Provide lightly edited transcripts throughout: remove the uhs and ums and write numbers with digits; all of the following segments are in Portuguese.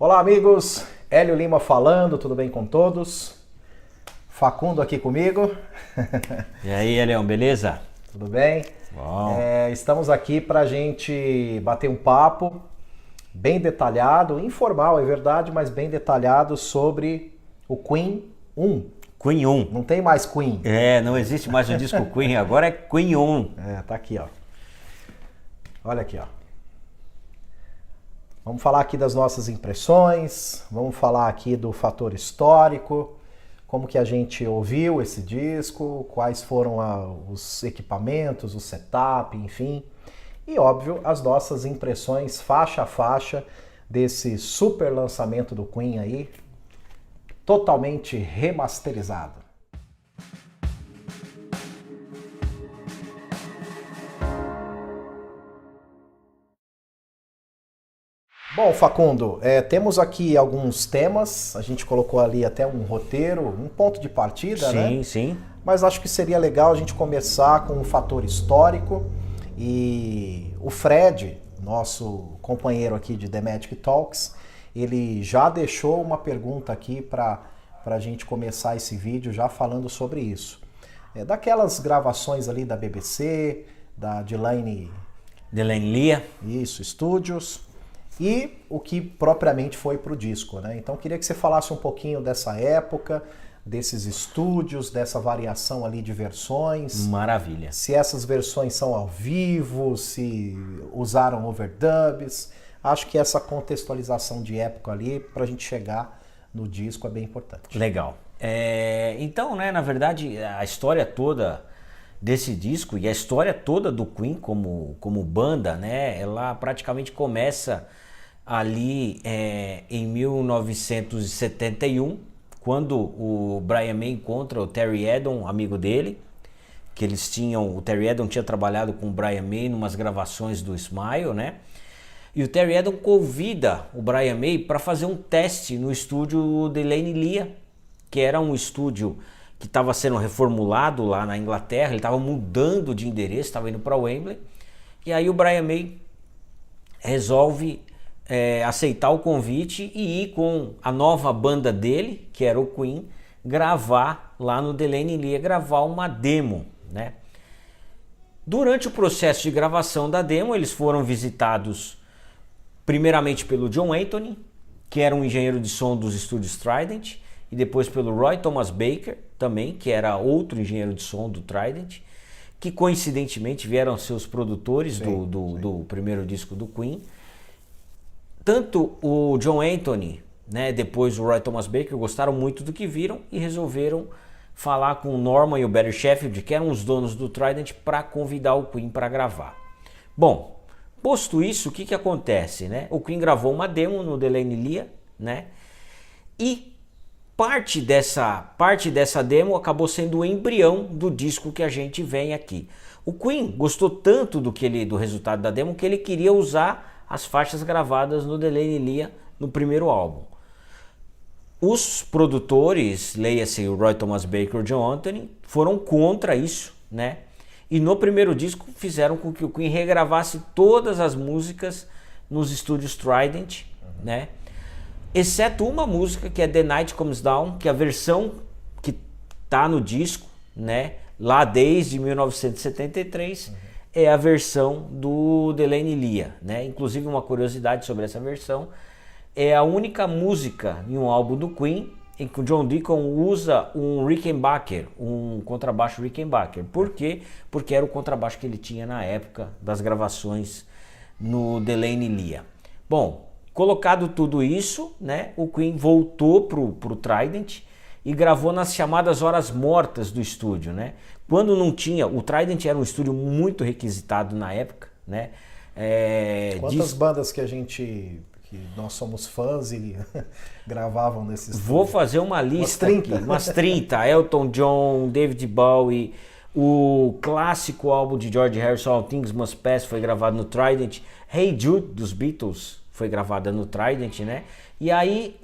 Olá amigos, Hélio Lima falando, tudo bem com todos? Facundo aqui comigo. E aí, Elião, beleza? Tudo bem? Bom. Estamos aqui para a gente bater um papo bem detalhado, informal é verdade, mas bem detalhado sobre o Queen 1. Queen 1. Não tem mais Queen. Não existe mais o disco Queen, agora é Queen 1. Tá aqui, ó. Olha aqui, ó. Vamos falar aqui das nossas impressões, vamos falar aqui do fator histórico, como que a gente ouviu esse disco, quais foram os equipamentos, o setup, enfim. E, óbvio, as nossas impressões faixa a faixa desse super lançamento do Queen aí, totalmente remasterizado. Bom, Facundo, temos aqui alguns temas, a gente colocou ali até um roteiro, um ponto de partida, né? Sim, sim. Mas acho que seria legal a gente começar com um fator histórico e o Fred, nosso companheiro aqui de The Magic Talks, ele já deixou uma pergunta aqui para a gente começar esse vídeo já falando sobre isso. Daquelas gravações ali da BBC, da Delaney Lia. Isso, Studios. E o que propriamente foi para o disco, né? Então queria que você falasse um pouquinho dessa época, desses estúdios, dessa variação ali de versões. Maravilha. Se essas versões são ao vivo, se usaram overdubs. Acho que essa contextualização de época ali, para a gente chegar no disco, é bem importante. Legal. Então, né, na verdade, a história toda desse disco e a história toda do Queen como banda, né, ela praticamente começa ali em 1971, quando o Brian May encontra o Terry Adom, amigo dele, que o Terry Adom tinha trabalhado com o Brian May em umas gravações do Smile, né? E o Terry Adom convida o Brian May para fazer um teste no estúdio Delaney Lia, que era um estúdio que estava sendo reformulado lá na Inglaterra, ele estava mudando de endereço, estava indo para Wembley, e aí o Brian May resolve aceitar o convite e ir com a nova banda dele, que era o Queen, gravar lá no Delaney Lia, gravar uma demo, né? Durante o processo de gravação da demo, eles foram visitados primeiramente pelo John Anthony, que era um engenheiro de som dos estúdios Trident, e depois pelo Roy Thomas Baker, também, que era outro engenheiro de som do Trident, que coincidentemente vieram ser os produtores do primeiro disco do Queen. Tanto o John Anthony, né, depois o Roy Thomas Baker, gostaram muito do que viram e resolveram falar com o Norman e o Barry Sheffield, que eram os donos do Trident, para convidar o Queen para gravar. Bom, posto isso, o que acontece, né? O Queen gravou uma demo no Delaney Lia, né? E parte dessa demo acabou sendo o embrião do disco que a gente vem aqui. O Queen gostou tanto do resultado da demo que ele queria usar as faixas gravadas no Delaney Lia no primeiro álbum. Os produtores, leia-se o Roy Thomas Baker e o John Anthony, foram contra isso, né? E no primeiro disco fizeram com que o Queen regravasse todas as músicas nos estúdios Trident, né? Exceto uma música, que é The Night Comes Down, que é a versão que tá no disco, né, lá desde 1973, é a versão do Delaney Lia, né? Inclusive, uma curiosidade sobre essa versão, é a única música em um álbum do Queen em que o John Deacon usa um Rickenbacker, um contrabaixo Rickenbacker. Por quê? Porque era o contrabaixo que ele tinha na época das gravações no Delaney Lia. Bom, colocado tudo isso, né, o Queen voltou pro Trident e gravou nas chamadas horas mortas do estúdio, né? Quando não tinha, o Trident era um estúdio muito requisitado na época, né? Quantas bandas que nós somos fãs e gravavam nesse estúdio? Vou fazer uma lista umas 30. Elton John, David Bowie, o clássico álbum de George Harrison, All Things Must Pass, foi gravado no Trident. Hey Jude, dos Beatles, foi gravada no Trident, né? E aí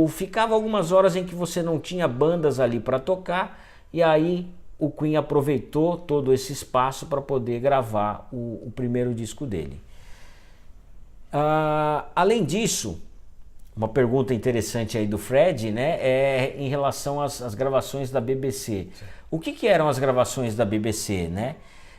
ficava algumas horas em que você não tinha bandas ali para tocar, e aí o Queen aproveitou todo esse espaço para poder gravar o primeiro disco dele. Além disso, uma pergunta interessante aí do Fred, né, é em relação às gravações da BBC. Sim. O que eram as gravações da BBC, né?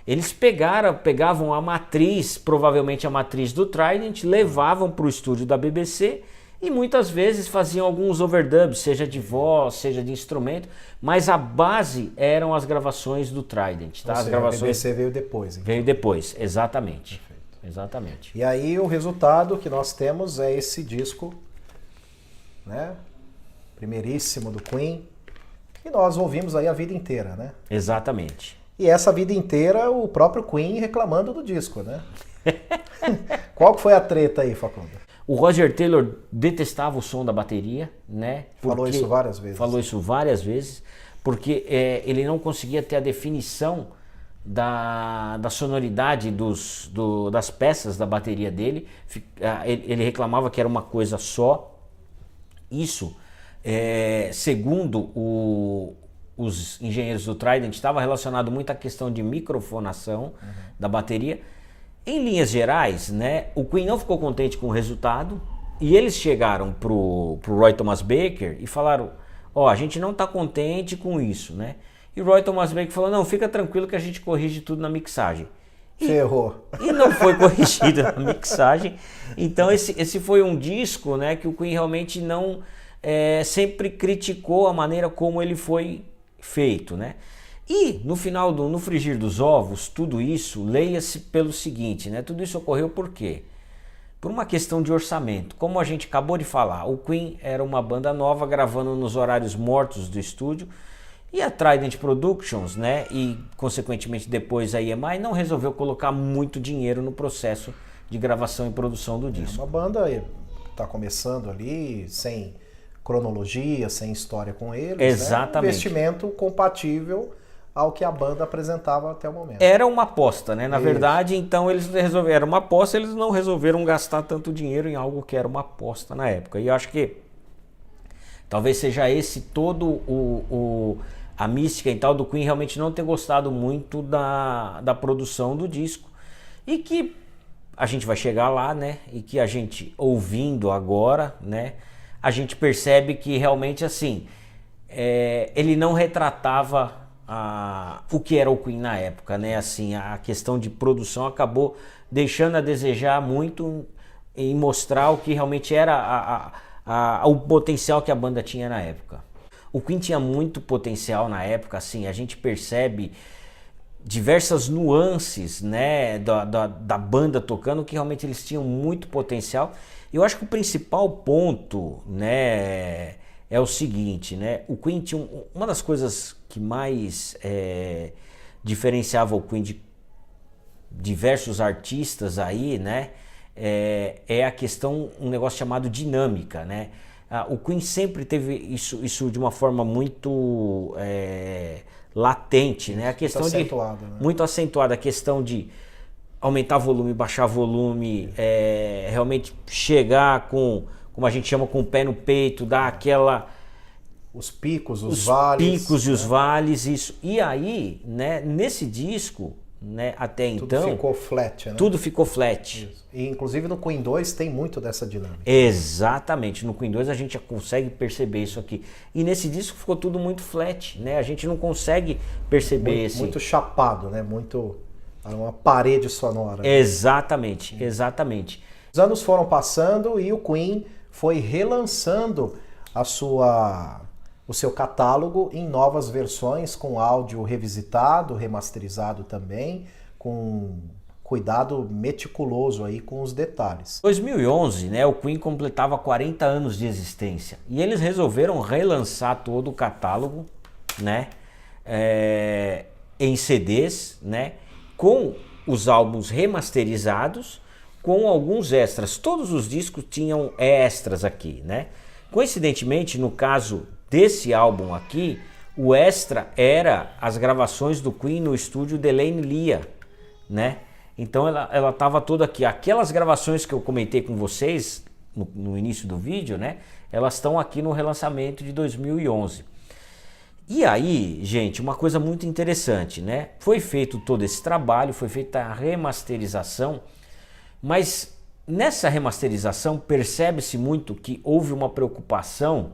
Eles pegavam a matriz, provavelmente a matriz do Trident, levavam para o estúdio da BBC e muitas vezes faziam alguns overdubs, seja de voz, seja de instrumento, mas a base eram as gravações do Trident, tá? As gravações... A BBC veio depois. Então. Veio depois, exatamente. Perfeito. Exatamente. E aí o resultado que nós temos é esse disco, né? Primeiríssimo do Queen, que nós ouvimos aí a vida inteira, né? Exatamente. E essa vida inteira o próprio Queen reclamando do disco, né? Qual que foi a treta aí, Facundo? O Roger Taylor detestava o som da bateria, né? Falou isso várias vezes. Falou isso várias vezes, porque ele não conseguia ter a definição da sonoridade das peças da bateria dele. Ele reclamava que era uma coisa só. Isso, segundo os engenheiros do Trident, estava relacionado muito à questão de microfonação da bateria. Em linhas gerais, né, o Queen não ficou contente com o resultado e eles chegaram pro Roy Thomas Baker e falaram: ó, a gente não está contente com isso, né? E o Roy Thomas Baker falou: não, fica tranquilo que a gente corrige tudo na mixagem. Você errou. E não foi corrigido na mixagem. Então esse foi um disco, né, que o Queen realmente não sempre criticou a maneira como ele foi feito, né? E no final, no frigir dos ovos, tudo isso, leia-se pelo seguinte, né? Tudo isso ocorreu por quê? Por uma questão de orçamento. Como a gente acabou de falar, o Queen era uma banda nova gravando nos horários mortos do estúdio e a Trident Productions, né, e consequentemente depois a EMI, não resolveu colocar muito dinheiro no processo de gravação e produção do disco. Uma banda está começando ali, sem cronologia, sem história com eles. Exatamente. Né? Um investimento compatível ao que a banda apresentava até o momento. Era uma aposta, né? Na verdade, então eles resolveram, era uma aposta, eles não resolveram gastar tanto dinheiro em algo que era uma aposta na época. E eu acho que talvez seja esse todo a mística e tal do Queen realmente não ter gostado muito da produção do disco. E que a gente vai chegar lá, né? E que a gente, ouvindo agora, né? A gente percebe que realmente, assim, ele não retratava o que era o Queen na época, né? Assim, a questão de produção acabou deixando a desejar muito em mostrar o que realmente era o potencial que a banda tinha na época. O Queen tinha muito potencial na época, assim, a gente percebe diversas nuances, né, da banda tocando, que realmente eles tinham muito potencial. Eu acho que o principal ponto, né, é o seguinte, né, o Queen tinha uma das coisas que mais diferenciava o Queen de diversos artistas aí, né, é a questão, um negócio chamado dinâmica, né. O Queen sempre teve isso de uma forma muito latente, né? A questão muito acentuada, né? Muito acentuada, a questão de aumentar volume, baixar volume, realmente chegar com, como a gente chama, com o pé no peito, dar aquela... Os picos, os vales. Os picos e os vales, isso. E aí, né, nesse disco, né, até tudo então... ficou flat, né? Tudo ficou flat. Isso. E inclusive no Queen 2 tem muito dessa dinâmica. Exatamente. No Queen 2 a gente já consegue perceber isso aqui. E nesse disco ficou tudo muito flat, né? A gente não consegue perceber muito chapado, né? Muito... uma parede sonora. Exatamente, né? Exatamente. Os anos foram passando e o Queen foi relançando o seu catálogo em novas versões, com áudio revisitado, remasterizado também, com cuidado meticuloso aí com os detalhes. Em 2011, né, o Queen completava 40 anos de existência e eles resolveram relançar todo o catálogo, né, em CDs, né, com os álbuns remasterizados, com alguns extras. Todos os discos tinham extras aqui, né? Coincidentemente, no caso desse álbum aqui, o extra era as gravações do Queen no estúdio Delaney Lea, né? Então ela estava toda aqui. Aquelas gravações que eu comentei com vocês no início do vídeo, né? Elas estão aqui no relançamento de 2011. E aí, gente, uma coisa muito interessante, né? Foi feito todo esse trabalho, foi feita a remasterização, mas nessa remasterização percebe-se muito que houve uma preocupação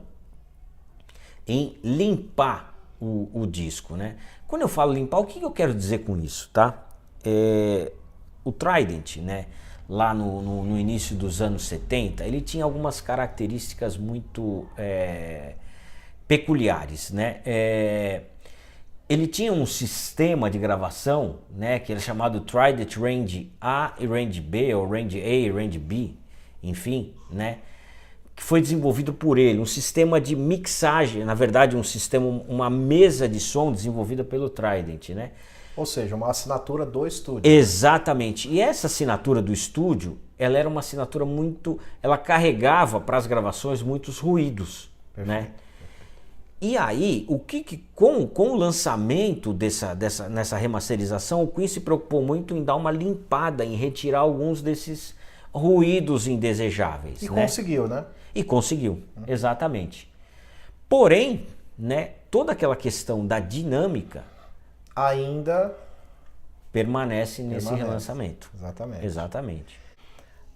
em limpar o disco, né? Quando eu falo limpar, o que eu quero dizer com isso, tá? O Trident, né? Lá no início dos anos 70, ele tinha algumas características muito peculiares, né? Ele tinha um sistema de gravação, né, que era chamado Trident Range A e Range B, ou Range A e Range B, enfim, né, que foi desenvolvido por ele, um sistema de mixagem, na verdade uma mesa de som desenvolvida pelo Trident, né? Ou seja, uma assinatura do estúdio. Exatamente. E essa assinatura do estúdio, ela era uma assinatura ela carregava para as gravações muitos ruídos, né? E aí, com o lançamento nessa remasterização, o Queen se preocupou muito em dar uma limpada, em retirar alguns desses ruídos indesejáveis. E né? conseguiu, né? E conseguiu, exatamente. Porém, né, toda aquela questão da dinâmica ainda permanece nesse relançamento. Exatamente. Exatamente.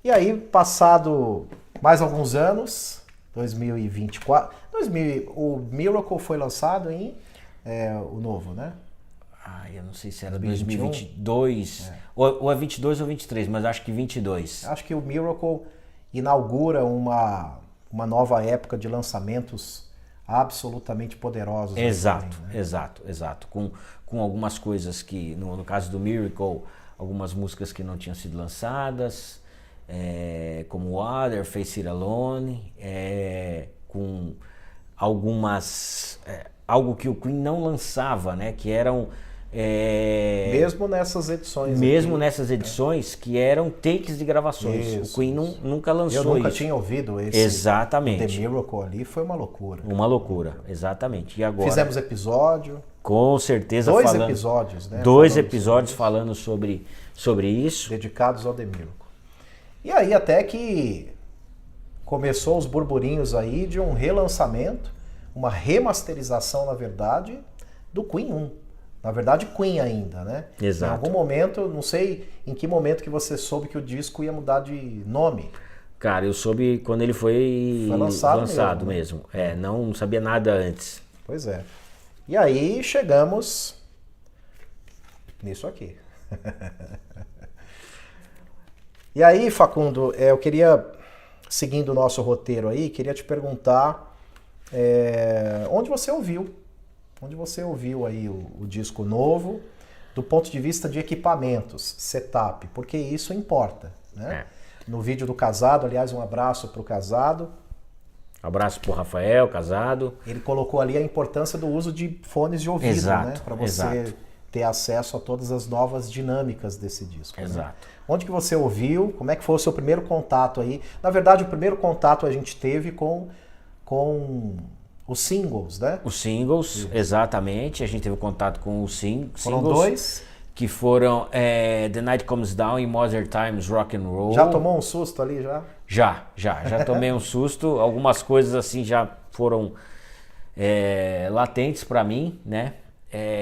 E aí, passado mais alguns anos, 2024, o Miracle foi lançado em o novo, né? Eu não sei se era 2022, ou é 22 ou 23, mas acho que 22. Acho que o Miracle inaugura uma nova época de lançamentos absolutamente poderosos. Exato, também, né? exato. Com algumas coisas que, no caso do Miracle, algumas músicas que não tinham sido lançadas, como Water, Face It Alone, com algumas... algo que o Queen não lançava, né? Que eram... mesmo nessas edições. Mesmo nessas edições que eram takes de gravações. Isso, o Queen nunca lançou isso. Eu nunca tinha ouvido esse. Exatamente. The Miracle ali foi uma loucura. Uma loucura, exatamente. E agora? Fizemos episódio. Com certeza. Dois episódios, né? Dois episódios falando sobre isso. Dedicados ao The Miracle. E aí até que começou os burburinhos aí de um relançamento, uma remasterização, na verdade, do Queen 1. Na verdade, Queen ainda, né? Exato. Em algum momento, não sei em que momento que você soube que o disco ia mudar de nome. Cara, eu soube quando ele foi lançado mesmo. Não sabia nada antes. Pois é. E aí chegamos nisso aqui. E aí, Facundo, eu queria, seguindo o nosso roteiro aí, queria te perguntar onde você ouviu? Onde você ouviu aí o disco novo, do ponto de vista de equipamentos, setup, porque isso importa, né? No vídeo do Casado, aliás, um abraço para o Casado. Abraço pro Rafael, Casado. Ele colocou ali a importância do uso de fones de ouvido, exato, né? Para você ter acesso a todas as novas dinâmicas desse disco. Exato. Né? Onde que você ouviu? Como é que foi o seu primeiro contato aí? Na verdade, o primeiro contato a gente teve com os singles, né? Os singles, exatamente. A gente teve contato com os singles. Foram dois? Que foram The Night Comes Down e Modern Times Rock and Roll. Já tomou um susto ali, já? Já tomei um susto. Algumas coisas assim já foram latentes para mim, né?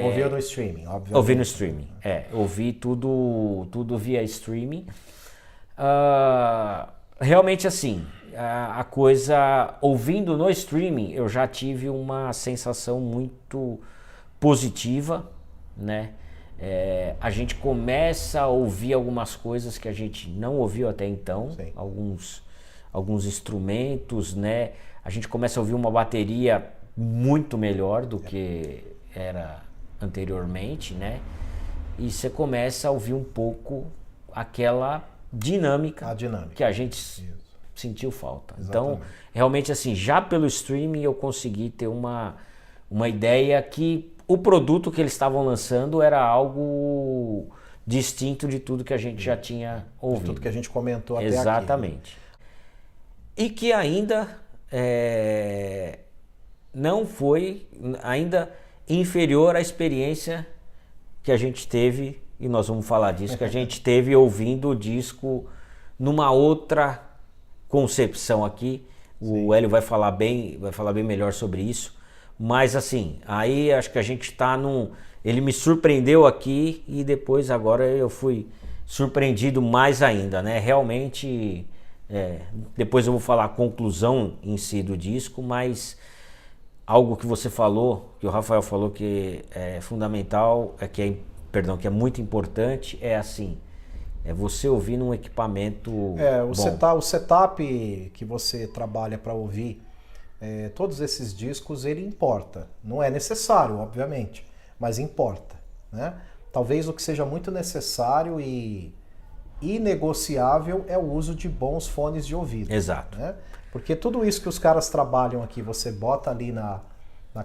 Ouviu no streaming, obviamente. Ouvi no streaming, ouvi tudo via streaming. Realmente assim, a coisa, ouvindo no streaming, eu já tive uma sensação muito positiva, né? A gente começa a ouvir algumas coisas que a gente não ouviu até então, alguns instrumentos, né? A gente começa a ouvir uma bateria muito melhor do que era anteriormente, né? E você começa a ouvir um pouco aquela dinâmica que a gente sentiu falta. Exatamente. Então, realmente assim, já pelo streaming eu consegui ter uma ideia que o produto que eles estavam lançando era algo distinto de tudo que a gente já tinha ouvido. De tudo que a gente comentou até exatamente. Aqui, né? E que ainda não foi ainda inferior à experiência que a gente teve, e nós vamos falar disso, que a gente teve ouvindo o disco numa outra concepção aqui. O Hélio vai falar bem melhor sobre isso. Mas assim, aí acho que a gente está ele me surpreendeu aqui e depois agora eu fui surpreendido mais ainda, né? Realmente, depois eu vou falar a conclusão em si do disco, mas algo que você falou, que o Rafael falou que é fundamental, que é muito importante, é assim, é você ouvir num equipamento bom. O setup que você trabalha para ouvir todos esses discos, ele importa. Não é necessário, obviamente, mas importa, né? Talvez o que seja muito necessário e inegociável é o uso de bons fones de ouvido. Exato. Né? Porque tudo isso que os caras trabalham aqui, você bota ali na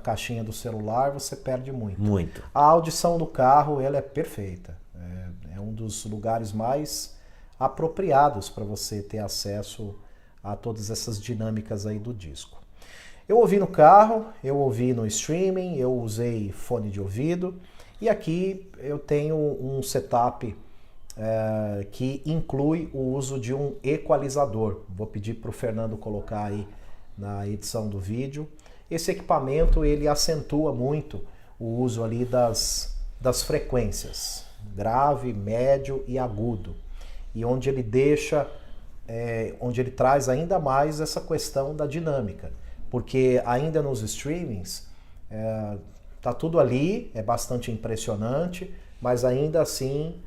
caixinha do celular, você perde muito. Muito. A audição do carro, ela é perfeita. É um dos lugares mais apropriados para você ter acesso a todas essas dinâmicas aí do disco. Eu ouvi no carro, eu ouvi no streaming, eu usei fone de ouvido e aqui eu tenho um setup que inclui o uso de um equalizador. Vou pedir para o Fernando colocar aí na edição do vídeo. Esse equipamento ele acentua muito o uso ali das frequências, grave, médio e agudo. E onde ele onde ele traz ainda mais essa questão da dinâmica. Porque ainda nos streamings, tá tudo ali, é bastante impressionante, mas ainda assim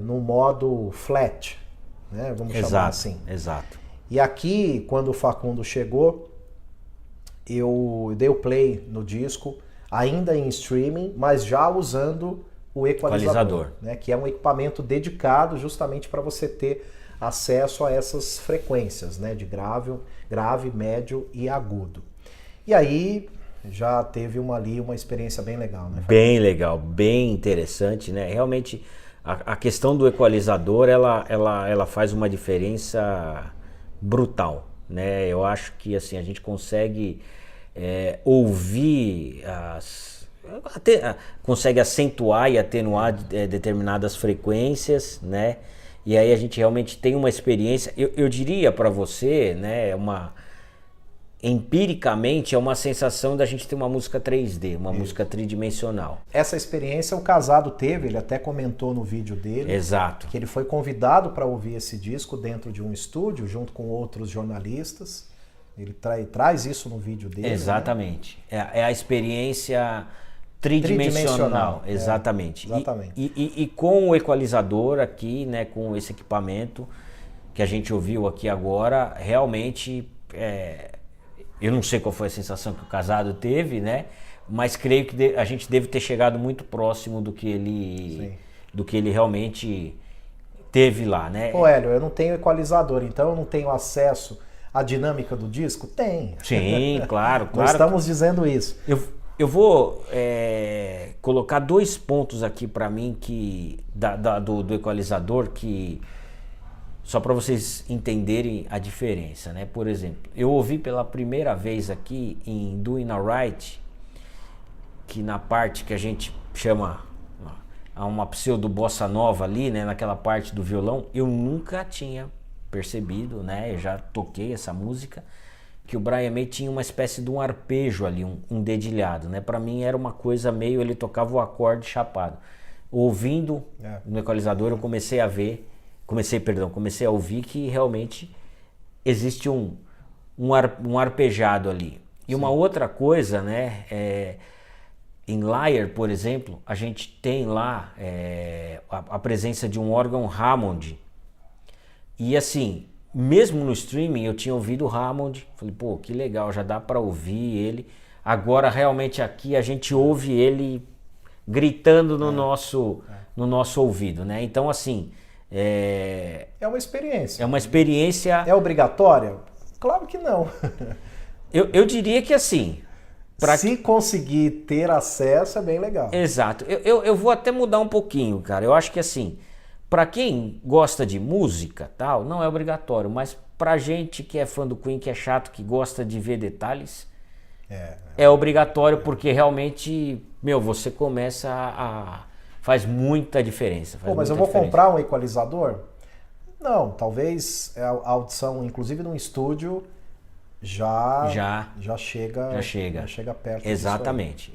no modo flat, né? Vamos chamar assim. Exato. E aqui, quando o Facundo chegou, eu dei o play no disco, ainda em streaming, mas já usando o equalizador. Né? Que é um equipamento dedicado justamente para você ter acesso a essas frequências, né? De grave, médio e agudo. E aí já teve uma experiência bem legal, né? Bem legal, bem interessante, né? Realmente a questão do equalizador, ela faz uma diferença brutal, né? Eu acho que assim, a gente consegue ouvir consegue acentuar e atenuar determinadas frequências, né? E aí a gente realmente tem uma experiência, eu diria para você, né, empiricamente é uma sensação da gente ter uma música 3D, uma música tridimensional. Essa experiência o Casado teve, ele até comentou no vídeo dele. Exato. Que ele foi convidado para ouvir esse disco dentro de um estúdio, junto com outros jornalistas. Ele traz isso no vídeo dele. Exatamente. Né? É a experiência tridimensional. Exatamente. Exatamente. E com o equalizador aqui, né, com esse equipamento que a gente ouviu aqui agora, realmente... eu não sei qual foi a sensação que o Casado teve, né? Mas creio que a gente deve ter chegado muito próximo do que ele realmente teve lá, né? Pô, Hélio, eu não tenho equalizador, então eu não tenho acesso à dinâmica do disco? Tem. Sim, claro. Nós estamos dizendo isso. Eu vou colocar 2 pontos aqui para mim do equalizador que... Só para vocês entenderem a diferença, né? Por exemplo, eu ouvi pela primeira vez aqui em Doing Alright, que na parte que a gente chama uma pseudo bossa nova ali, né? Naquela parte do violão, eu nunca tinha percebido, né? Eu já toquei essa música, que o Brian May tinha uma espécie de um arpejo ali, um dedilhado, né? Para mim era uma coisa meio, ele tocava o acorde chapado. Ouvindo no equalizador, eu comecei a ouvir que realmente existe um arpejado ali. E uma outra coisa, né, em Liar, por exemplo, a gente tem lá a presença de um órgão Hammond. E assim, mesmo no streaming eu tinha ouvido o Hammond, falei, pô, que legal, já dá para ouvir ele. Agora realmente aqui a gente ouve ele gritando no nosso ouvido, né? Então assim... É uma experiência. É uma experiência... É obrigatória? Claro que não. Eu diria que assim... Se conseguir ter acesso é bem legal. Exato. Eu vou até mudar um pouquinho, cara. Eu acho que assim, para quem gosta de música, tal, não é obrigatório. Mas pra gente que é fã do Queen, que é chato, que gosta de ver detalhes, é obrigatório porque realmente, você começa faz muita diferença. Mas eu vou comprar um equalizador? Não, talvez a audição, inclusive no estúdio, já chega perto. Exatamente.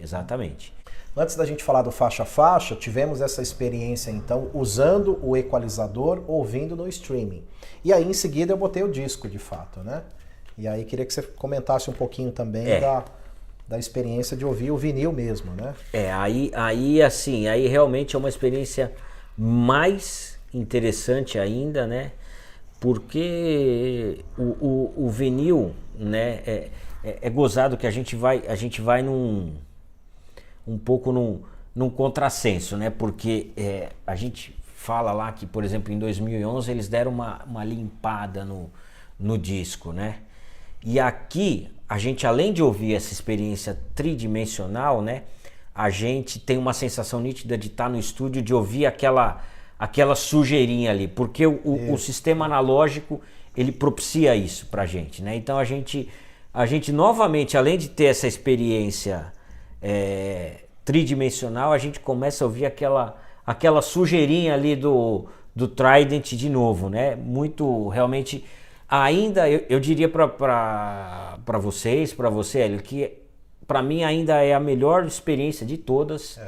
Antes da gente falar do faixa a faixa, tivemos essa experiência então usando o equalizador, ouvindo no streaming. E aí em seguida eu botei o disco de fato, né? E aí queria que você comentasse um pouquinho também da experiência de ouvir o vinil mesmo, né? Aí realmente é uma experiência mais interessante ainda, né? Porque o vinil, né, é gozado que a gente vai um pouco num contrassenso, né? Porque a gente fala lá que, por exemplo, em 2011 eles deram uma limpada no disco, né? E aqui, a gente além de ouvir essa experiência tridimensional, né? A gente tem uma sensação nítida de estar no estúdio, de ouvir aquela sujeirinha ali, porque o sistema analógico, ele propicia isso pra gente, né? Então a gente novamente, além de ter essa experiência tridimensional, a gente começa a ouvir aquela sujeirinha ali do Trident de novo, né? Muito, realmente, ainda, eu diria para vocês, para você, Hélio, que para mim ainda é a melhor experiência de todas,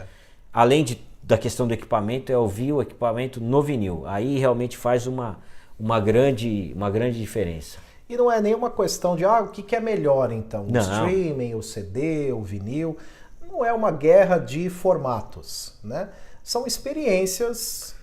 além da questão do equipamento, é ouvir o equipamento no vinil. Aí realmente faz uma grande diferença. E não é nenhuma questão de, o que é melhor então? O streaming, o CD, o vinil. Não é uma guerra de formatos, né? São experiências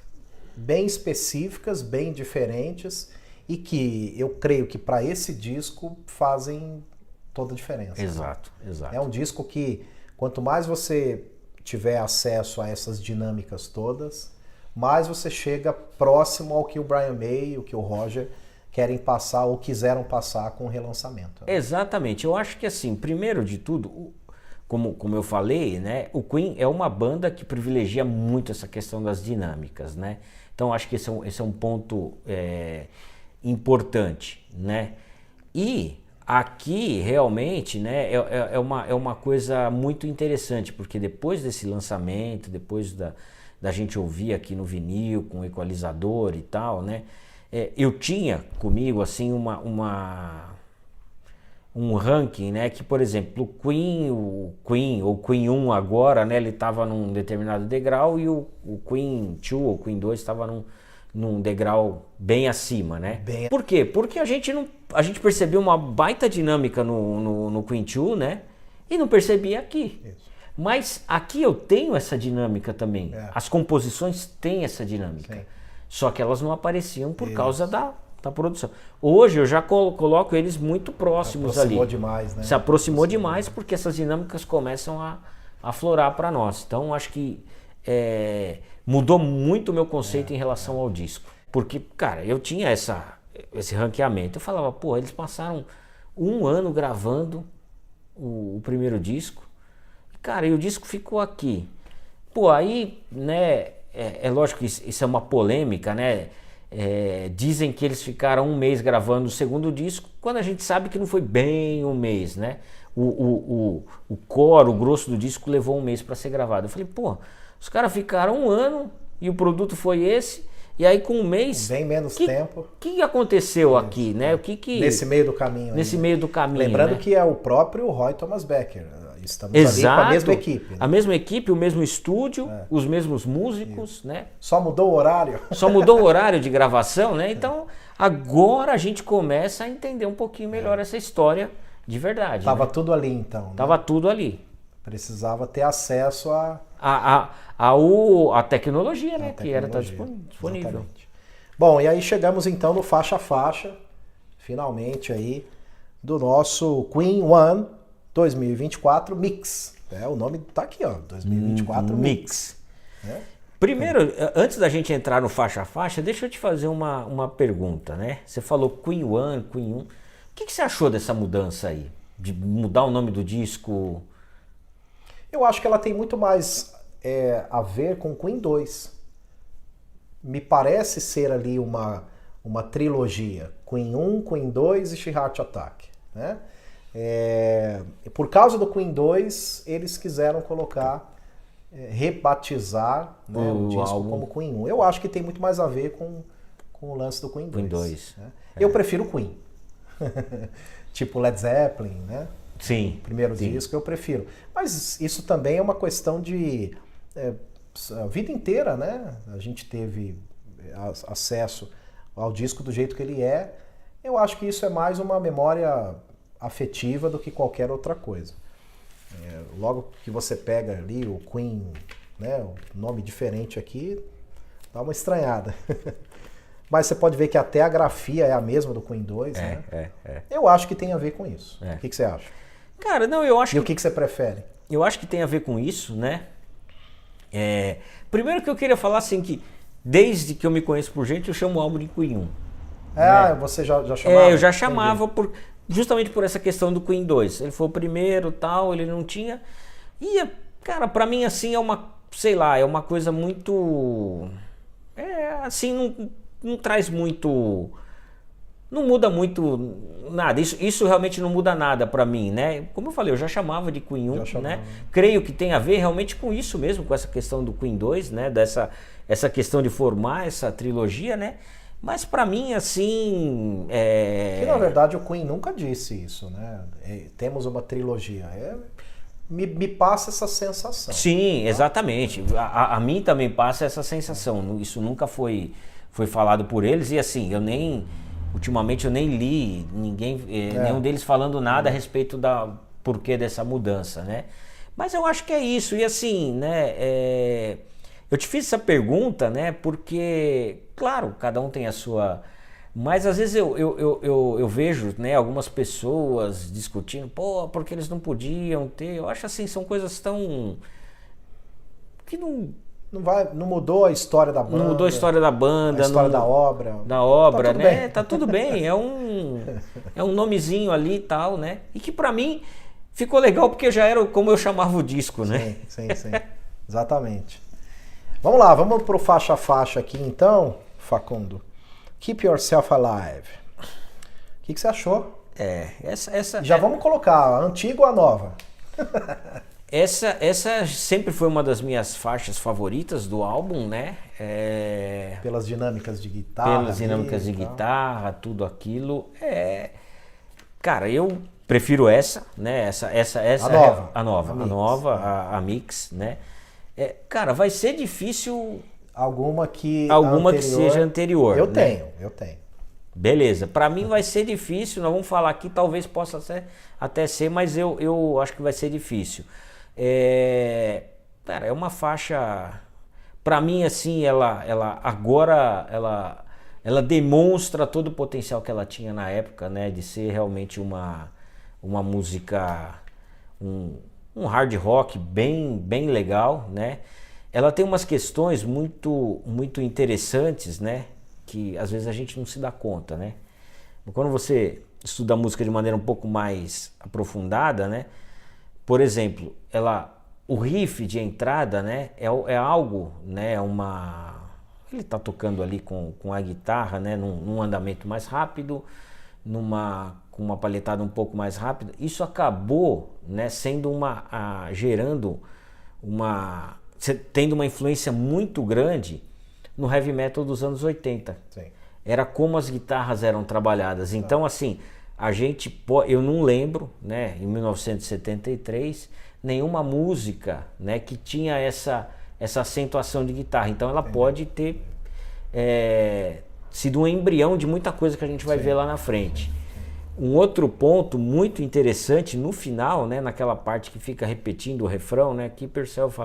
bem específicas, bem diferentes e que eu creio que para esse disco fazem toda a diferença. Exato, né? Exato. É um disco que quanto mais você tiver acesso a essas dinâmicas todas, mais você chega próximo ao que o Brian May e o que o Roger querem passar ou quiseram passar com o relançamento. Exatamente. Eu acho que assim, primeiro de tudo, como eu falei, né, o Queen é uma banda que privilegia muito essa questão das dinâmicas, né? Então acho que esse é um ponto importante, né? E aqui realmente, né, é uma coisa muito interessante, porque depois desse lançamento, depois da gente ouvir aqui no vinil com o equalizador e tal, né? Eu tinha comigo assim um ranking, né, que por exemplo o Queen 1 agora, né, ele estava num determinado degrau e o Queen 2 ou Queen 2 estava num degrau bem acima, né? Por quê? Porque a gente percebeu uma baita dinâmica no Queen 2, né, e não percebia aqui. Isso. Mas aqui eu tenho essa dinâmica também. As composições têm essa dinâmica. Sim. Só que elas não apareciam por causa da produção. Hoje eu já coloco eles muito próximos ali. Se aproximou demais, né? Se aproximou demais porque essas dinâmicas começam a aflorar para nós. Então acho que mudou muito o meu conceito em relação ao disco. Porque, cara, eu tinha esse ranqueamento. Eu falava, pô, eles passaram 1 ano gravando o primeiro disco. Cara, e o disco ficou aqui. Pô, aí, né... É lógico que isso é uma polêmica, né? Dizem que eles ficaram 1 mês gravando o segundo disco, quando a gente sabe que não foi bem 1 mês, né? O core, o grosso do disco levou 1 mês para ser gravado. Eu falei, pô, os caras ficaram 1 ano e o produto foi esse, e aí com 1 mês... Bem menos tempo. O que aconteceu aqui, né? Nesse meio do caminho. Nesse meio do caminho, lembrando, né? que é o próprio Roy Thomas Becker. Estamos ali com a mesma equipe. Né? A mesma equipe, o mesmo estúdio, os mesmos músicos, né? Só mudou o horário. Só mudou o horário de gravação, né? Então, agora a gente começa a entender um pouquinho melhor essa história de verdade. Tava né? tudo ali, então. Né? Tava tudo ali. Precisava ter acesso a tecnologia, né? Que era disponível. Exatamente. Bom, e aí chegamos então no faixa a faixa, finalmente aí, do nosso Queen One 2024 Mix. O nome tá aqui, ó, 2024 Mix. Primeiro, antes da gente entrar no faixa a faixa, deixa eu te fazer uma pergunta, né? Você falou Queen One, Queen 1. O que você achou dessa mudança aí? De mudar o nome do disco? Eu acho que ela tem muito mais a ver com Queen 2. Me parece ser ali uma trilogia. Queen 1, Queen 2 e Heart Attack, né? Por causa do Queen 2, eles quiseram colocar, rebatizar, né, o disco álbum como Queen 1. Eu acho que tem muito mais a ver com o lance do Queen 2. Né? Eu prefiro Queen. Tipo Led Zeppelin, né? Sim. O primeiro sim. disco eu prefiro. Mas isso também é uma questão de... a vida inteira, né? A gente teve acesso ao disco do jeito que ele é. Eu acho que isso é mais uma memória afetiva do que qualquer outra coisa. Logo que você pega ali o Queen, né, o nome diferente aqui, dá uma estranhada. Mas você pode ver que até a grafia é a mesma do Queen 2, né? Eu acho que tem a ver com isso. O que você acha? Cara, não, eu acho E o que você prefere? Eu acho que tem a ver com isso, né? Primeiro que eu queria falar assim que desde que eu me conheço por gente, eu chamo o álbum de Queen 1. Você já chamava? Eu já chamava justamente por essa questão do Queen 2. Ele foi o primeiro, tal, ele não tinha. E, cara, pra mim assim é uma, sei lá, é uma coisa muito assim, não traz muito, não muda muito nada. Isso realmente não muda nada pra mim, né? Como eu falei, eu já chamava de Queen 1, né? Creio que tem a ver realmente com isso mesmo, com essa questão do Queen 2, né? Essa questão de formar essa trilogia, né? Mas pra mim, assim... Que na verdade o Queen nunca disse isso, né? Temos uma trilogia. Me passa essa sensação. Sim, exatamente. A mim também passa essa sensação. Isso nunca foi falado por eles. E assim, ultimamente eu nem li nenhum deles falando nada a respeito da porquê dessa mudança, né? Mas eu acho que é isso. E assim, né? Eu te fiz essa pergunta, né? Porque, claro, cada um tem a sua... Mas às vezes eu vejo, né, algumas pessoas discutindo, porque eles não podiam ter... Eu acho assim, são coisas tão... que não mudou a história da banda. Não mudou a história da banda. A história da obra. Da obra, tá né? Bem. Tá tudo bem. É um nomezinho ali e tal, né? E que pra mim ficou legal porque já era como eu chamava o disco, né? Sim. Exatamente. Vamos lá, vamos pro faixa a faixa aqui então, Facundo. Keep Yourself Alive. O que você achou? Já vamos colocar a antiga ou a nova? Essa sempre foi uma das minhas faixas favoritas do álbum, né? Pelas dinâmicas de guitarra. Pelas dinâmicas de guitarra, tudo aquilo. Cara, eu prefiro essa, né? Essa a nova. A nova, a mix, né? Cara, vai ser difícil... Alguma que seja anterior. Eu tenho. Beleza, pra mim vai ser difícil, nós vamos falar aqui, talvez possa até ser, mas eu acho que vai ser difícil. Cara, é uma faixa, pra mim assim, ela demonstra todo o potencial que ela tinha na época, né, de ser realmente uma música, um hard rock bem legal, né. Ela tem umas questões muito interessantes, né, que às vezes a gente não se dá conta, né. Quando você estuda a música de maneira um pouco mais aprofundada, né, por exemplo, o riff de entrada, né, é algo, né, ele está tocando ali com a guitarra, né, num andamento mais rápido, com uma palhetada um pouco mais rápida. Isso acabou, né, tendo uma influência muito grande no heavy metal dos anos 80. Sim. Era como as guitarras eram trabalhadas. Então, assim, eu não lembro, né, em 1973, nenhuma música, né, que tinha essa acentuação de guitarra. Então ela pode ter sido um embrião de muita coisa que a gente vai ver lá na frente. Um outro ponto muito interessante no final, né, naquela parte que fica repetindo o refrão, né, Keep Yourself,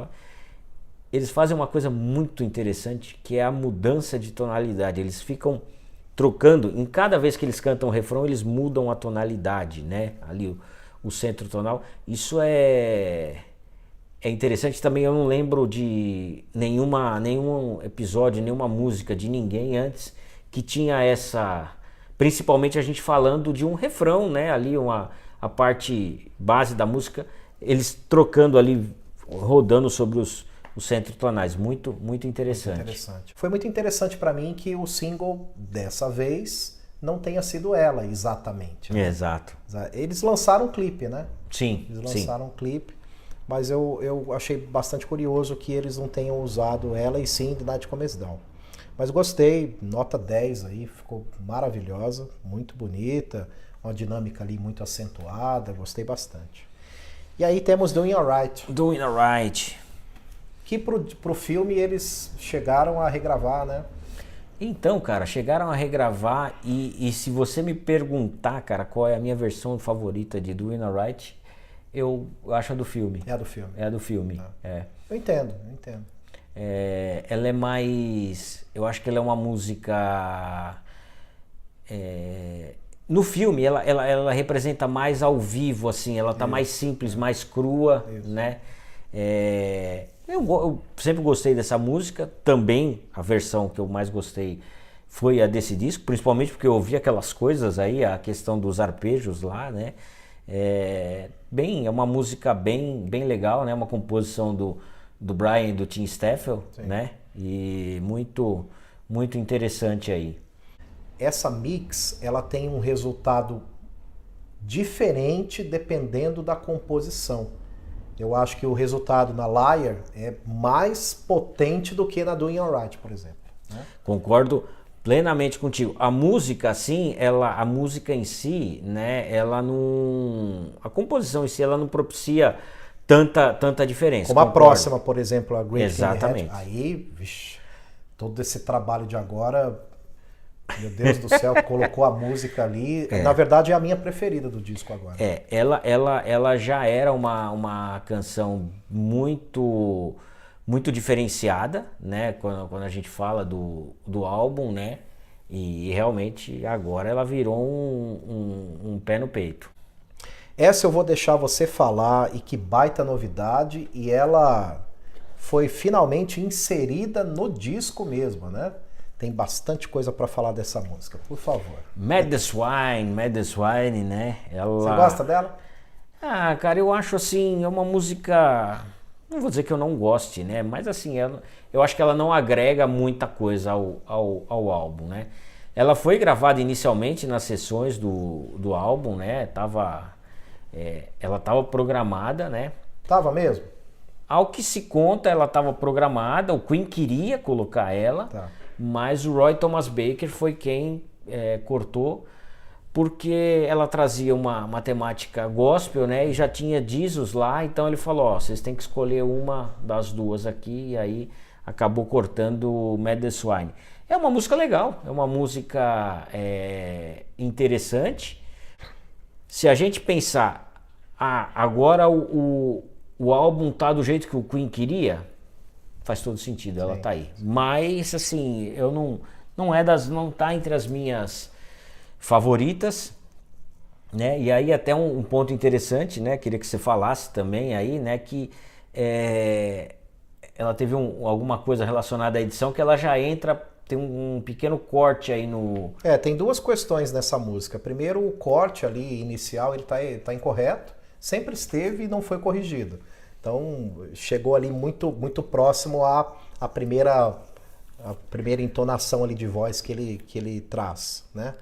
eles fazem uma coisa muito interessante, que é a mudança de tonalidade. Eles ficam trocando, em cada vez que eles cantam o refrão, eles mudam a tonalidade, né, ali o centro tonal. Isso é interessante também. Eu não lembro de nenhum episódio, nenhuma música de ninguém antes que tinha principalmente a gente falando de um refrão, né, ali a parte base da música, eles trocando ali, rodando sobre os centros tonais. Muito interessante. Muito interessante. Foi muito interessante para mim que o single dessa vez não tenha sido ela exatamente. Né? Exato. Eles lançaram um clipe, né? Sim. Eles lançaram um clipe, mas eu achei bastante curioso que eles não tenham usado ela e sim The Night Comes Down. Mas gostei, nota 10 aí, ficou maravilhosa, muito bonita. uma dinâmica ali muito acentuada, gostei bastante. E aí temos Doing Alright. Doing Alright. Que pro filme eles chegaram a regravar, né? Então, cara, chegaram a regravar e se você me perguntar, cara, qual é a minha versão favorita de Doing Alright, eu acho a do filme. É a do filme. É a do filme, Eu entendo. Ela é mais... Eu acho que ela é uma música... no filme, ela representa mais ao vivo, assim, ela tá mais simples, mais crua, né? Eu sempre gostei dessa música, também a versão que eu mais gostei foi a desse disco, principalmente porque eu ouvi aquelas coisas aí, a questão dos arpejos lá, né? É uma música bem legal, né? Uma composição do Brian e do Tim Staffel, né? E muito interessante aí. Essa mix, ela tem um resultado diferente dependendo da composição. Eu acho que o resultado na Liar é mais potente do que na Doing Alright, por exemplo. Né? Concordo plenamente contigo. A música, assim, a música em si, né, ela não... A composição em si, ela não propicia tanta diferença. Como a próxima, por exemplo, a Great Exatamente. King Head. Aí, vixe, todo esse trabalho de agora, meu Deus do céu, colocou a música ali. Na verdade, é a minha preferida do disco agora. Ela já era uma canção muito diferenciada, né? Quando a gente fala do álbum, né? E realmente agora ela virou um pé no peito. Essa eu vou deixar você falar, e que baita novidade, e ela foi finalmente inserida no disco mesmo, né? Tem bastante coisa para falar dessa música, por favor. Mad the Swine, né? Você gosta dela? Ah, cara, eu acho assim, é uma música... Não vou dizer que eu não goste, né? Mas assim, eu acho que ela não agrega muita coisa ao álbum, né? Ela foi gravada inicialmente nas sessões do álbum, né? Ela estava programada, né? Tava mesmo? Ao que se conta, ela estava programada, o Queen queria colocar ela, mas o Roy Thomas Baker foi quem cortou, porque ela trazia uma temática gospel, né? E já tinha Jesus lá, então ele falou, ó, vocês têm que escolher uma das duas aqui, e aí acabou cortando Mad the Swine. É uma música legal, é uma música interessante. Se a gente pensar, agora o álbum tá do jeito que o Queen queria, faz todo sentido, ela tá aí. Mas assim, eu não tá entre as minhas favoritas, né? E aí até um ponto interessante, né? Queria que você falasse também aí, né? Que ela teve alguma coisa relacionada à edição que ela já entra, tem um pequeno corte aí no... tem duas questões nessa música. Primeiro, o corte ali inicial, ele tá incorreto, sempre esteve e não foi corrigido. Então, chegou ali muito próximo à primeira entonação ali de voz que ele traz, né?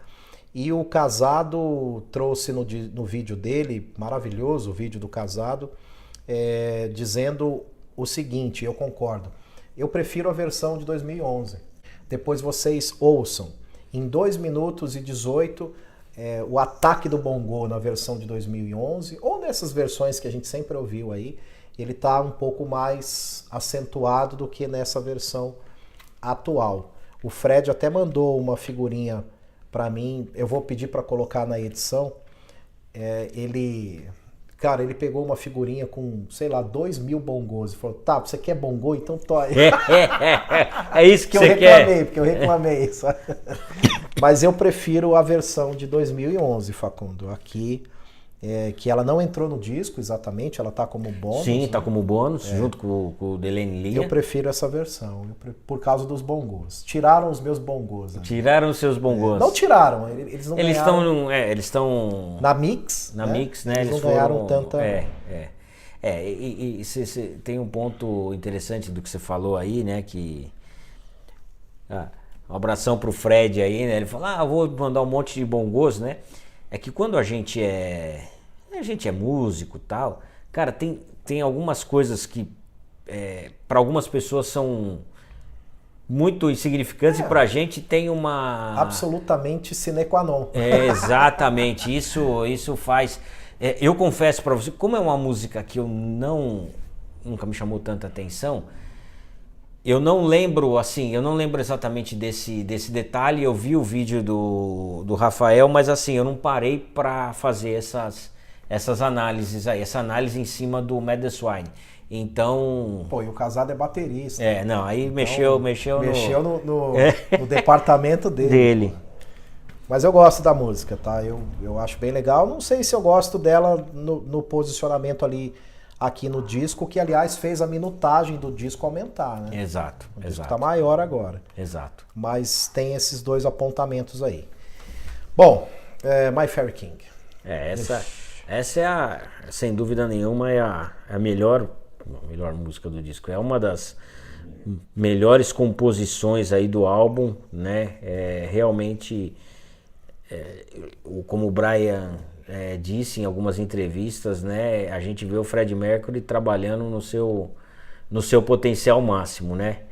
E o Casado trouxe no vídeo dele, maravilhoso o vídeo do Casado, dizendo o seguinte, eu concordo, eu prefiro a versão de 2011. Depois vocês ouçam, em 2 minutos e 18, o ataque do bongô na versão de 2011, ou nessas versões que a gente sempre ouviu aí, ele está um pouco mais acentuado do que nessa versão atual. O Fred até mandou uma figurinha para mim, eu vou pedir para colocar na edição. Ele pegou uma figurinha com, sei lá, 2.000 bongôs e falou, tá, você quer bongô? Então toca. É isso que você quer. Porque eu reclamei isso. Mas eu prefiro a versão de 2011, Facundo. Aqui, que ela não entrou no disco exatamente, ela tá como bônus. Sim, tá como bônus, junto com o Delaney Lee. Eu prefiro essa versão, por causa dos bongôs. Tiraram os meus bongôs. Né? Tiraram os seus bongôs. Não tiraram, eles não ganharam. Eles estão... Na mix, Na mix, né? Eles não ganharam tanta... E cê tem um ponto interessante do que você falou aí, né? Que... um abração pro Fred aí, né? Ele falou, vou mandar um monte de bongôs, né? É que quando a gente é músico e tal, cara, tem algumas coisas que para algumas pessoas são muito insignificantes e pra gente tem uma... Absolutamente sine qua non. Exatamente, isso faz... eu confesso pra você, como é uma música que nunca me chamou tanta atenção, eu não lembro exatamente desse detalhe. Eu vi o vídeo do Rafael, mas assim, eu não parei pra fazer essas análises aí, essa análise em cima do Mad the Swine. Então... Pô, e o Casado é baterista. Não, aí então, mexeu no departamento dele. Mas eu gosto da música, tá? Eu acho bem legal. Não sei se eu gosto dela no posicionamento ali aqui no disco, que aliás fez a minutagem do disco aumentar, né? Exato. O disco tá maior agora. Exato. Mas tem esses dois apontamentos aí. Bom, My Fairy King. Essa é sem dúvida nenhuma, é a melhor música do disco. É uma das melhores composições aí do álbum, né? Realmente, como o Brian disse em algumas entrevistas, né? A gente vê o Freddie Mercury trabalhando no seu potencial máximo, né?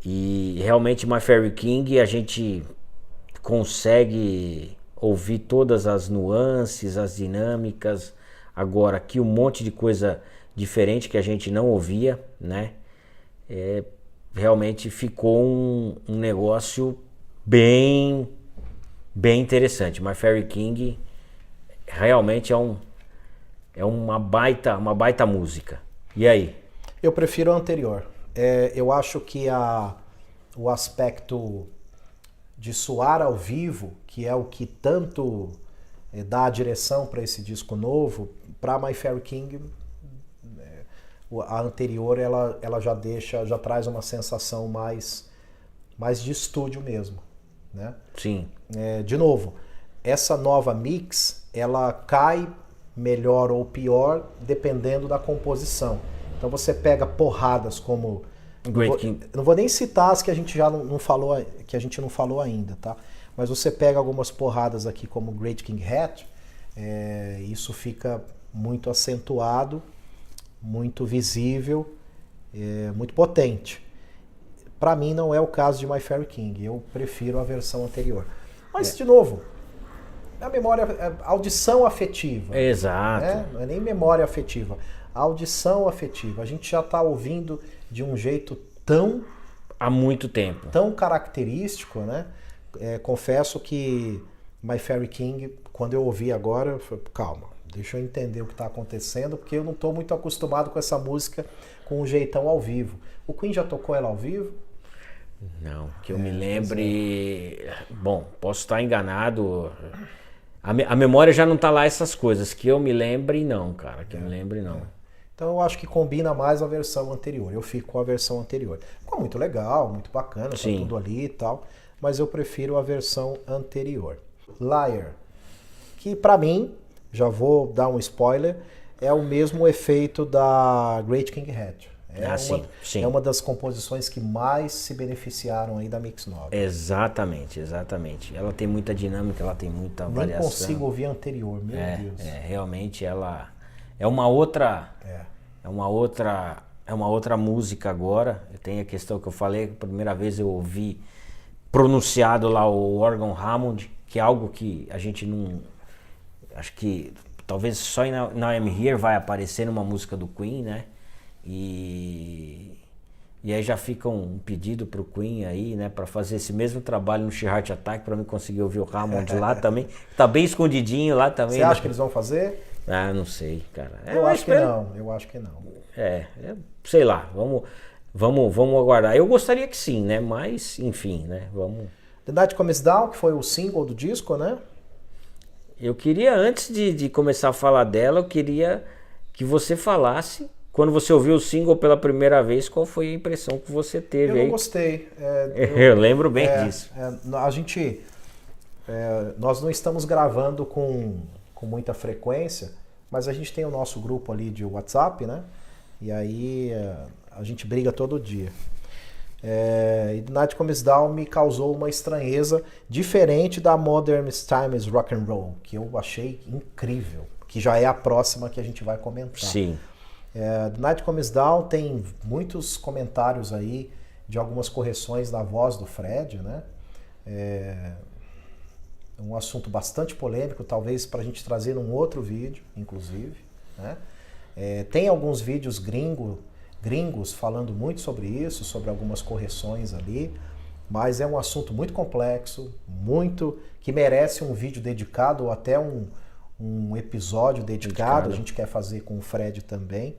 E realmente My Fairy King a gente consegue ouvir todas as nuances, as dinâmicas. Agora aqui um monte de coisa diferente que a gente não ouvia, né? Realmente ficou um negócio bem interessante. My Fairy King realmente é uma baita música. E aí? Eu prefiro a anterior. Eu acho que o aspecto de soar ao vivo, que é o que tanto dá a direção para esse disco novo, para My Fairy King, a anterior ela já traz uma sensação mais de estúdio mesmo, né? Sim. De novo, essa nova mix, ela cai melhor ou pior dependendo da composição. Então você pega porradas como... Não vou nem citar as que a gente já não falou, que a gente não falou ainda, tá? Mas você pega algumas porradas aqui como Great King Hat, isso fica muito acentuado, muito visível, muito potente. Para mim não é o caso de My Fairy King, eu prefiro a versão anterior. Mas, de novo, a memória, a audição afetiva. Exato. Né? Não é nem memória afetiva, a audição afetiva. A gente já está ouvindo de um jeito há muito tempo. Tão característico, né? Confesso que My Fairy King, quando eu ouvi agora, eu falei, calma, deixa eu entender o que está acontecendo, porque eu não estou muito acostumado com essa música com um jeitão ao vivo. O Queen já tocou ela ao vivo? Não, que eu me lembre... Bom, posso estar enganado. A memória já não tá lá essas coisas. Que eu me lembre, não, cara. Que eu me lembre, não. Então eu acho que combina mais a versão anterior. Eu fico com a versão anterior. Ficou muito legal, muito bacana, tá tudo ali e tal. Mas eu prefiro a versão anterior. Liar, que pra mim, já vou dar um spoiler, é o mesmo efeito da Great King Hat. É uma das composições que mais se beneficiaram aí da Mix 9. Exatamente. Ela tem muita dinâmica, ela tem muita variação. Nem consigo ouvir a anterior, meu Deus. Realmente ela é uma outra música agora. Tem a questão que eu falei, a primeira vez eu ouvi pronunciado lá o órgão Hammond, que é algo que a gente não... Acho que talvez só na I'm Here vai aparecer numa música do Queen, né? E aí já fica um pedido pro Queen aí, né, para fazer esse mesmo trabalho no Sheer Heart Attack, para mim conseguir ouvir o Hammond lá também. Tá bem escondidinho lá também. Você acha que eles vão fazer? Ah, não sei, cara. Eu acho que não. Sei lá, vamos aguardar. Eu gostaria que sim, né, mas enfim, né, vamos... The Night Comes Down, que foi o single do disco, né? Eu queria, antes de começar a falar dela, eu queria que você falasse, quando você ouviu o single pela primeira vez, qual foi a impressão que você teve? Eu não gostei. Eu lembro bem disso. Nós não estamos gravando com muita frequência, mas a gente tem o nosso grupo ali de WhatsApp, né? E aí a gente briga todo dia. E The Night Comes Down me causou uma estranheza diferente da Modern Times Rock and Roll, que eu achei incrível, que já é a próxima que a gente vai comentar. Sim. The Night Comes Down tem muitos comentários aí de algumas correções da voz do Fred, né? É um assunto bastante polêmico, talvez para a gente trazer num outro vídeo, inclusive, né? Tem alguns vídeos gringos falando muito sobre isso, sobre algumas correções ali, mas é um assunto muito complexo, muito que merece um vídeo dedicado ou até um episódio dedicado. A gente quer fazer com o Fred também,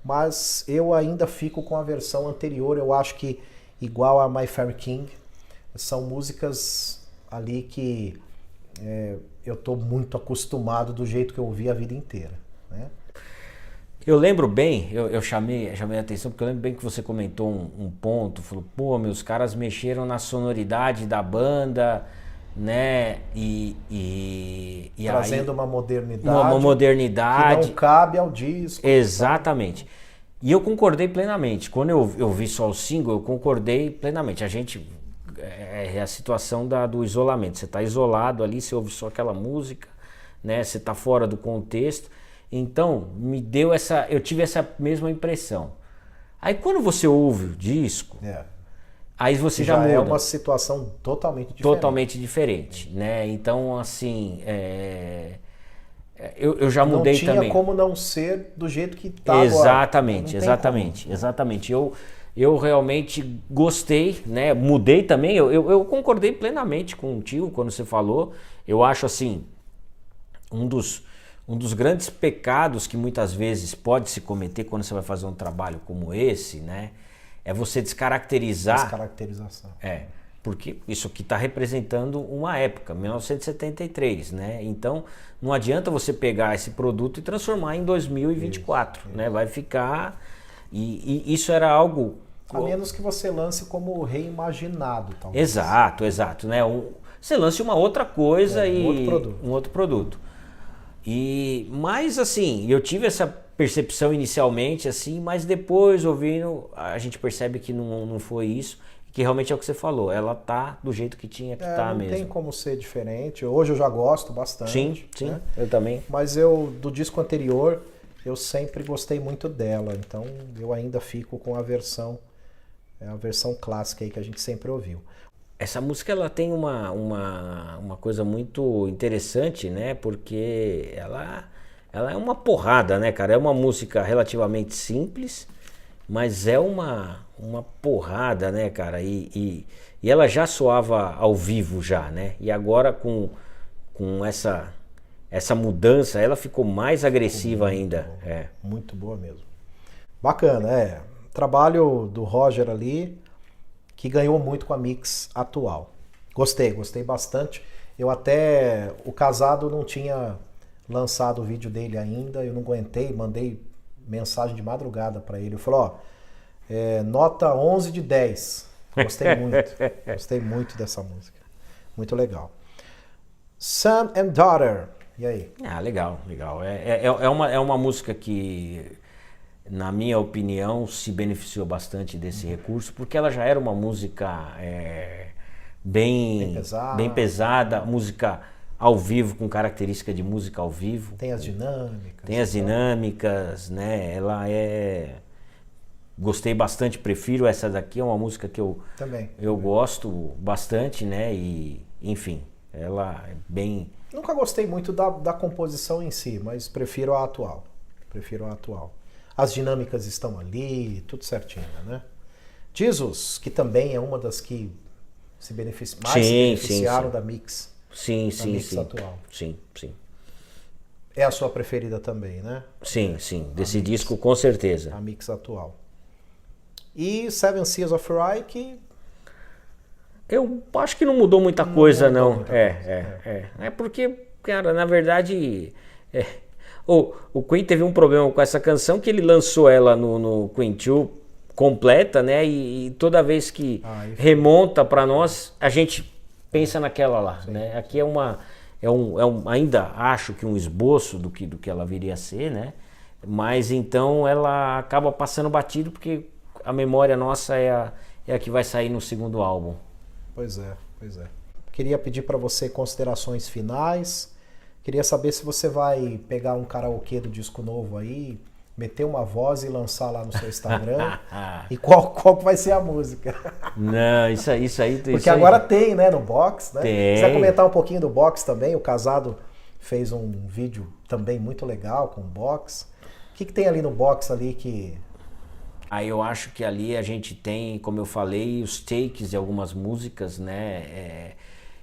mas eu ainda fico com a versão anterior. Eu acho que, igual a My Fair King, são músicas ali que eu estou muito acostumado do jeito que eu ouvi a vida inteira, né? Eu lembro bem, eu chamei a atenção, porque eu lembro bem que você comentou um ponto, falou, pô, meus caras mexeram na sonoridade da banda, né, e trazendo aí, uma modernidade, uma modernidade que não cabe ao disco. Exatamente. E eu concordei plenamente. Quando eu vi só o single, eu concordei plenamente. A gente, é a situação do isolamento. Você está isolado ali, você ouve só aquela música, né, você está fora do contexto. Então, eu tive essa mesma impressão. Aí quando você ouve o disco, aí você já muda. É uma situação totalmente diferente. Totalmente diferente, né? Então, assim, eu já mudei também. Não tinha como não ser do jeito que tá exatamente, agora. Exatamente. Eu realmente gostei, né? Mudei também, eu concordei plenamente contigo quando você falou. Eu acho, assim, um dos grandes pecados que muitas vezes pode se cometer quando você vai fazer um trabalho como esse, né? É você descaracterizar. Descaracterização. Porque isso aqui está representando uma época, 1973, né? Então não adianta você pegar esse produto e transformar em 2024, isso. Né? Vai ficar. E isso era algo. A menos que você lance como reimaginado, talvez. Exato, né? Você lance uma outra coisa um outro produto. Mas assim, eu tive essa percepção inicialmente, assim, mas depois ouvindo, a gente percebe que não foi isso, que realmente é o que você falou, ela tá do jeito que tinha que estar mesmo. Não tem como ser diferente. Hoje eu já gosto bastante. Sim, né? Eu também. Mas do disco anterior, eu sempre gostei muito dela, então eu ainda fico com a versão clássica aí que a gente sempre ouviu. Essa música ela tem uma coisa muito interessante, né? Porque ela é uma porrada, né, cara? É uma música relativamente simples, mas é uma porrada, né, cara? E ela já soava ao vivo já, né? E agora com essa mudança, ela ficou mais agressiva ainda. Muito boa mesmo. Bacana, Trabalho do Roger ali, que ganhou muito com a mix atual. Gostei bastante. O Casado não tinha lançado o vídeo dele ainda, eu não aguentei, mandei mensagem de madrugada para ele. Eu falei, nota 11 de 10. Gostei muito dessa música. Muito legal. Son and Daughter. E aí? Legal. É uma música que, na minha opinião, se beneficiou bastante desse recurso, porque ela já era uma música bem pesada, música ao vivo, com característica de música ao vivo. Tem as dinâmicas. Né? Gostei bastante, prefiro essa daqui, é uma música que eu gosto bastante, né? E, enfim, ela é bem... Nunca gostei muito da composição em si, mas prefiro a atual. As dinâmicas estão ali, tudo certinho, né? Jesus, que também é uma das que se beneficiaram da mix. Sim. Atual. Sim. É a sua preferida também, né? Sim. Desse disco, com certeza. A mix atual. E Seven Seas of Rhye, que... Eu acho que não mudou muita coisa, não. É porque, cara, na verdade... O Queen teve um problema com essa canção, que ele lançou ela no Queen 2 completa, né? E toda vez que remonta para nós, a gente pensa naquela lá, né? Aqui ainda acho que um esboço do que ela viria a ser, né? Mas então ela acaba passando batido, porque a memória nossa é a que vai sair no segundo álbum. Pois é. Queria pedir para você considerações finais. Queria saber se você vai pegar um karaokê do disco novo aí, meter uma voz e lançar lá no seu Instagram. E qual que vai ser a música? Não, isso aí. Porque isso agora aí. tem, né, no box, né? Tem. Você vai comentar um pouquinho do box também? O Casado fez um vídeo também muito legal com o box. O que tem ali no box ali que... Aí eu acho que ali a gente tem, como eu falei, os takes de algumas músicas, né?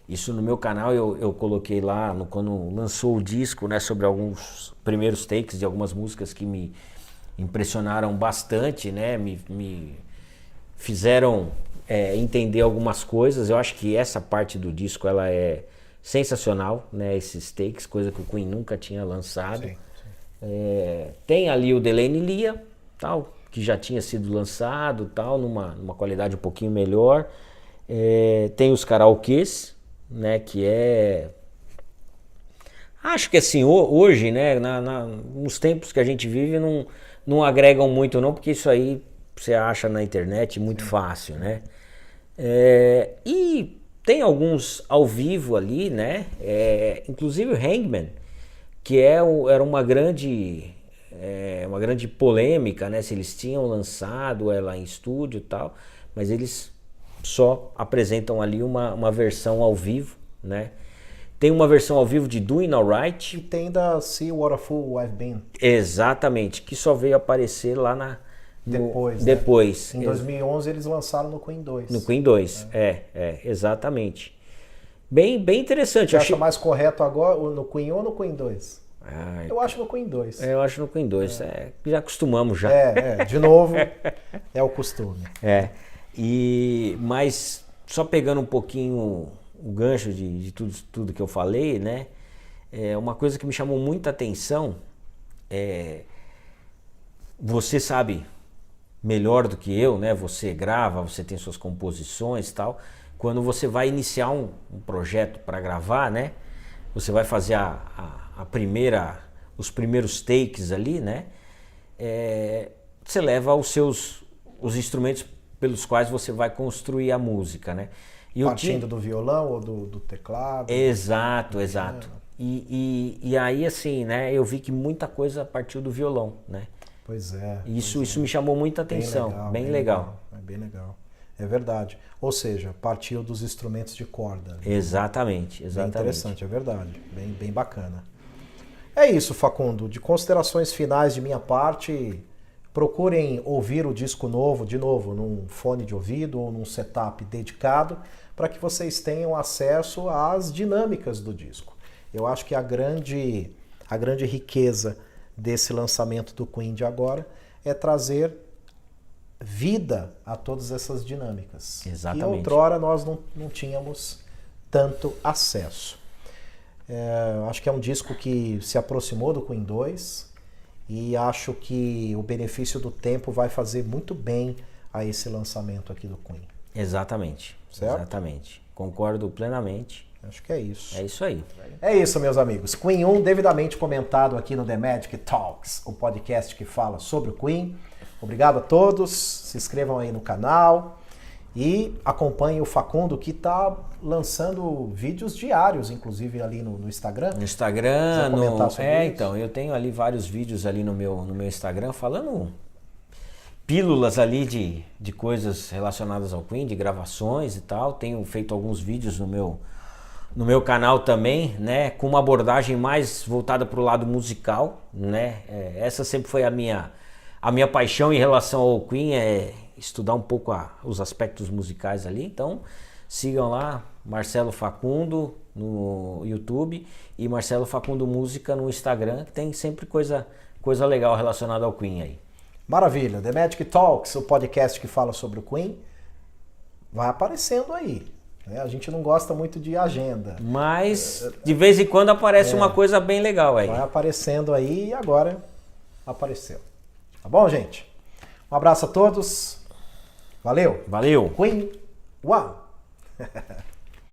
Isso no meu canal eu coloquei lá quando lançou o disco, né? Sobre alguns primeiros takes de algumas músicas que me impressionaram bastante, né? Me fizeram entender algumas coisas. Eu acho que essa parte do disco ela é sensacional, né? Esses takes, coisa que o Queen nunca tinha lançado. Sim. Tem ali o Delaney Lia, tal, que já tinha sido lançado, tal, numa qualidade um pouquinho melhor. Tem os karaokês, né, que acho que assim, hoje, né, nos tempos que a gente vive, não agregam muito não, porque isso aí você acha na internet muito fácil, né. E tem alguns ao vivo ali, né, inclusive o Hangman, que era uma grande polêmica, né, se eles tinham lançado ela em estúdio e tal, mas eles só apresentam ali uma versão ao vivo, né? Tem uma versão ao vivo de Doing Alright. E tem da See What a Fool I've Been. Exatamente, que só veio aparecer lá Depois. depois. Em 2011 eles lançaram no Queen 2. No Queen 2, exatamente. Bem interessante. Você acha mais correto agora no Queen 1 ou no Queen 2? Ai, eu acho no Queen 2. Eu acho no Queen 2. Já acostumamos já. De novo, é o costume. Mas só pegando um pouquinho o gancho de tudo que eu falei, né? Uma coisa que me chamou muita atenção você sabe melhor do que eu, né? Você grava, você tem suas composições e tal. Quando você vai iniciar um projeto para gravar, né? Você vai fazer os primeiros takes ali, né? Você leva os instrumentos pelos quais você vai construir a música, né? Partindo do violão ou do teclado? Exato. E aí, assim, né? Eu vi que muita coisa partiu do violão, né? Pois é. Isso me chamou muita atenção. Bem legal. É bem legal. É verdade. Ou seja, partiu dos instrumentos de corda. Né? Exatamente. Bem interessante, é verdade. Bem bacana. É isso, Facundo. De considerações finais de minha parte, procurem ouvir o disco novo, de novo, num fone de ouvido ou num setup dedicado, para que vocês tenham acesso às dinâmicas do disco. Eu acho que a grande riqueza desse lançamento do Queen de agora é trazer vida a todas essas dinâmicas. Exatamente. Que outrora nós não tínhamos tanto acesso. Acho que é um disco que se aproximou do Queen 2 e acho que o benefício do tempo vai fazer muito bem a esse lançamento aqui do Queen. Exatamente. Certo? Exatamente. Concordo plenamente. Acho que é isso. É isso aí. É isso, meus amigos. Queen 1 devidamente comentado aqui no The Magic Talks, o podcast que fala sobre o Queen. Obrigado a todos. Se inscrevam aí no canal e acompanhem o Facundo, que está lançando vídeos diários, inclusive ali no Instagram. No Instagram, então, eu tenho ali vários vídeos ali no meu Instagram falando pílulas ali de coisas relacionadas ao Queen, de gravações e tal. Tenho feito alguns vídeos no meu canal também, né, com uma abordagem mais voltada para o lado musical, né. Essa sempre foi a minha paixão em relação ao Queen, estudar um pouco os aspectos musicais ali. Então sigam lá Marcelo Facundo no YouTube e Marcelo Facundo Música no Instagram, que tem sempre coisa legal relacionada ao Queen aí. Maravilha, The Magic Talks, o podcast que fala sobre o Queen, vai aparecendo aí. A gente não gosta muito de agenda. Mas de vez em quando aparece uma coisa bem legal aí. Vai aparecendo aí e agora apareceu. Tá bom, gente? Um abraço a todos. Valeu. Valeu. Queen One.